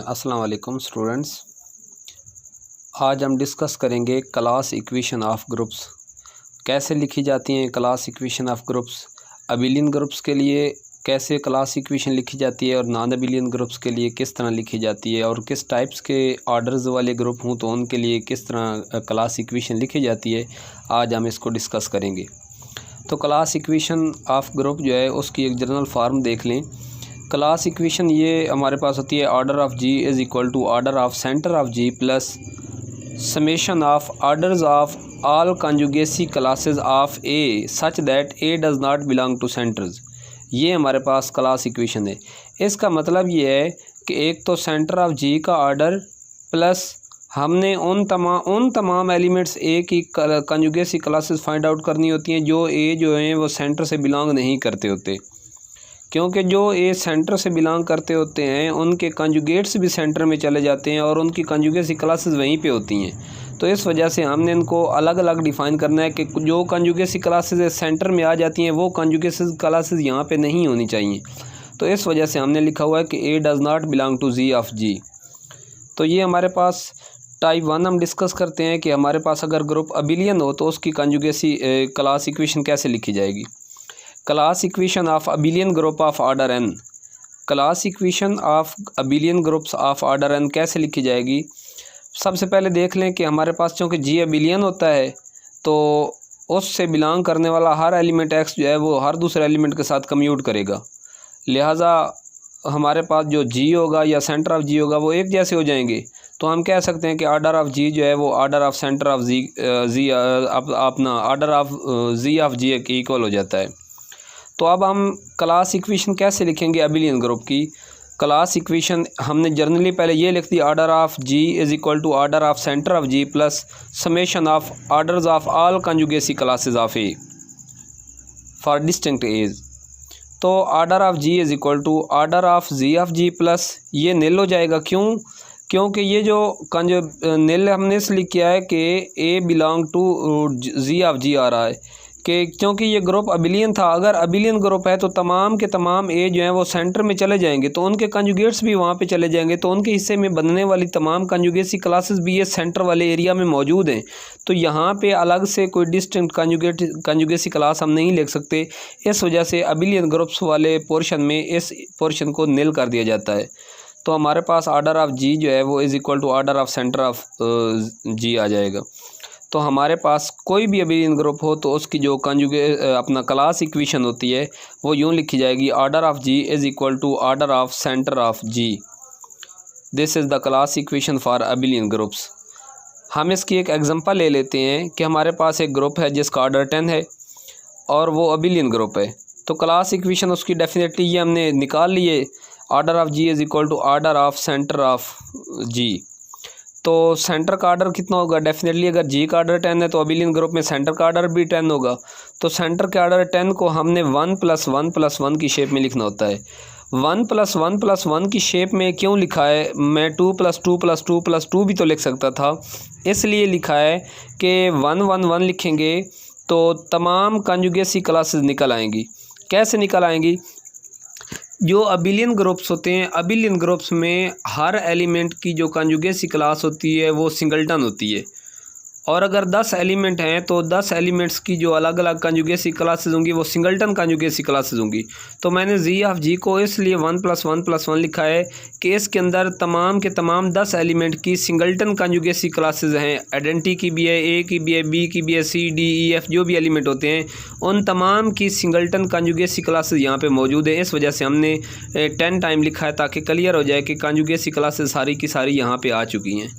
अस्सलाम वालेकुम स्टूडेंट्स। आज हम डिस्कस करेंगे क्लास इक्वेशन ऑफ ग्रुप्स। कैसे लिखी जाती हैं class equation of groups. Abelian groups के लिए कैसे क्लास इक्वेशन लिखी जाती है और नॉन अबिलियन ग्रुप्स के लिए किस तरह लिखी जाती है, और किस टाइप्स के ऑर्डर्स वाले ग्रुप हों तो उनके लिए किस तरह क्लास इक्वेशन लिखी जाती है। आज हम इसको डिस्कस करेंगे। तो क्लास इक्वेशन ऑफ ग्रुप जो है उसकी एक जनरल फार्म देख लें। क्लास इक्वेशन ये हमारे पास होती है order of G is equal to order of centre of G plus summation of orders of all conjugacy classes of a such that a does not belong to centres. ये हमारे पास class equation है। इसका मतलब ये है कि एक तो सेंटर ऑफ जी का ऑर्डर प्लस हमने उन तमाम एलिमेंट्स ए की कंजुगेसी क्लासेस फाइंड आउट करनी होती हैं जो हैं वो सेंटर से बिलोंग नहीं करते होते, क्योंकि जो ए सेंटर से बिलोंग करते होते हैं उनके कंजुगेट्स भी सेंटर में चले जाते हैं और उनकी कंजुगेसी क्लासेस वहीं पे होती हैं। तो इस वजह से हमने इनको अलग अलग डिफ़ाइन करना है कि जो कंजुगेसी क्लासेस सेंटर में आ जाती हैं वो कंजुगेसी क्लासेस यहाँ पे नहीं होनी चाहिए। तो इस वजह से हमने लिखा हुआ है कि a does not belong to G of G. तो ये हमारे पास टाइप 1 हम डिस्कस करते हैं कि हमारे पास अगर ग्रुप अबिलियन हो तो उसकी कंजुगेसी क्लास इक्वेशन कैसे लिखी जाएगी। Class equation of abelian group of order N. Class equation of abelian groups of order N कैसे लिखी जाएगी। सबसे पहले देख लें कि हमारे पास चूँकि जी अबिलियन होता है तो उससे बिलोंग करने वाला हर एलिमेंट एक्स जो है वो हर दूसरे एलिमेंट के साथ कम्यूट करेगा, लिहाजा हमारे पास जो जी होगा या सेंटर ऑफ जी होगा वो एक जैसे हो जाएंगे। तो हम कह सकते हैं कि ऑर्डर ऑफ जी जो है वो ऑर्डर ऑफ सेंटर ऑफ जी अपना ऑर्डर ऑफ जी ऑफ जी के इक्वल हो जाता है। तो अब हम क्लास इक्वेशन कैसे लिखेंगे अबिलियन ग्रुप की। क्लास इक्वेशन हमने जनरली पहले ये लिख दी order of G is equal to order of centre of G plus summation of orders of all conjugacy classes of a for distinct a's. तो order of G is equal to order of G of G plus ये nil हो जाएगा। क्योंकि ये जो नील हमने इसलिए किया है कि ए belong to G of G आ रहा है कि क्योंकि ये ग्रुप अबिलियन था। अगर अबिलियन ग्रुप है तो तमाम के तमाम ए जो हैं वो सेंटर में चले जाएंगे, तो उनके कंजुगेट्स भी वहाँ पे चले जाएंगे, तो उनके हिस्से में बनने वाली तमाम कंजुगेसी क्लासेस भी ये सेंटर वाले एरिया में मौजूद हैं। तो यहाँ पे अलग से कोई डिस्टिंक्ट कंजुगेसी क्लास हम नहीं लिख सकते। इस वजह से अबिलियन ग्रुप्स वाले पोर्शन में इस पोर्शन को नील कर दिया जाता है। तो हमारे पास ऑर्डर ऑफ जी जो है वो is equal to order of centre of G आ जाएगा। तो हमारे पास कोई भी अबिलियन ग्रुप हो तो उसकी जो अपना क्लास इक्वेशन होती है वो यूँ लिखी जाएगी order of G is equal to order of centre of G. This is the class equation for abelian groups. हम इसकी एक एग्जांपल ले लेते हैं कि हमारे पास एक ग्रुप है जिसका ऑर्डर 10 है और वो अबिलियन ग्रुप है। तो क्लास इक्वेशन उसकी डेफिनेटली ये हमने निकाल लिए, order of G is equal to order of centre of G. तो सेंटर का ऑर्डर कितना होगा, डेफिनेटली अगर जी का ऑर्डर 10 है तो अबिलियन ग्रुप में सेंटर का ऑर्डर भी 10 होगा। तो सेंटर के ऑर्डर 10 को हमने 1 + 1 + 1 की शेप में लिखना होता है। 1 + 1 + 1 की शेप में क्यों लिखा है, मैं 2 + 2 + 2 + 2 भी तो लिख सकता था, इसलिए लिखा है कि 1 1 1 लिखेंगे तो तमाम कंजुगेसी क्लासेस निकल आएंगी। कैसे निकल आएंगी, जो अबिलियन ग्रुप्स होते हैं अबिलियन ग्रुप्स में हर एलिमेंट की जो कंजुगेसी क्लास होती है वो सिंगल्टन होती है, और अगर 10 एलिमेंट हैं तो 10 एलिमेंट्स की जो अलग अलग कंजुगेसी क्लासेस होंगी वो सिंगल्टन कंजुगेसी क्लासेस होंगी। तो मैंने जी ऑफ जी को इसलिए 1 + 1 + 1 लिखा है कि इसके अंदर तमाम के तमाम 10 एलिमेंट की सिंगल्टन कंजुगेसी क्लासेस हैं। आइडेंटिटी की भी है, ए की भी है, बी की भी है, सी डी ई एफ जो भी एलिमेंट होते हैं उन तमाम की सिंगल्टन कंजुगेसी क्लासेस यहाँ पे मौजूद है। इस वजह से हमने 10 टाइम लिखा है ताकि क्लियर हो जाए कि कंजुगेसी क्लासेस सारी की सारी यहाँ पर आ चुकी हैं।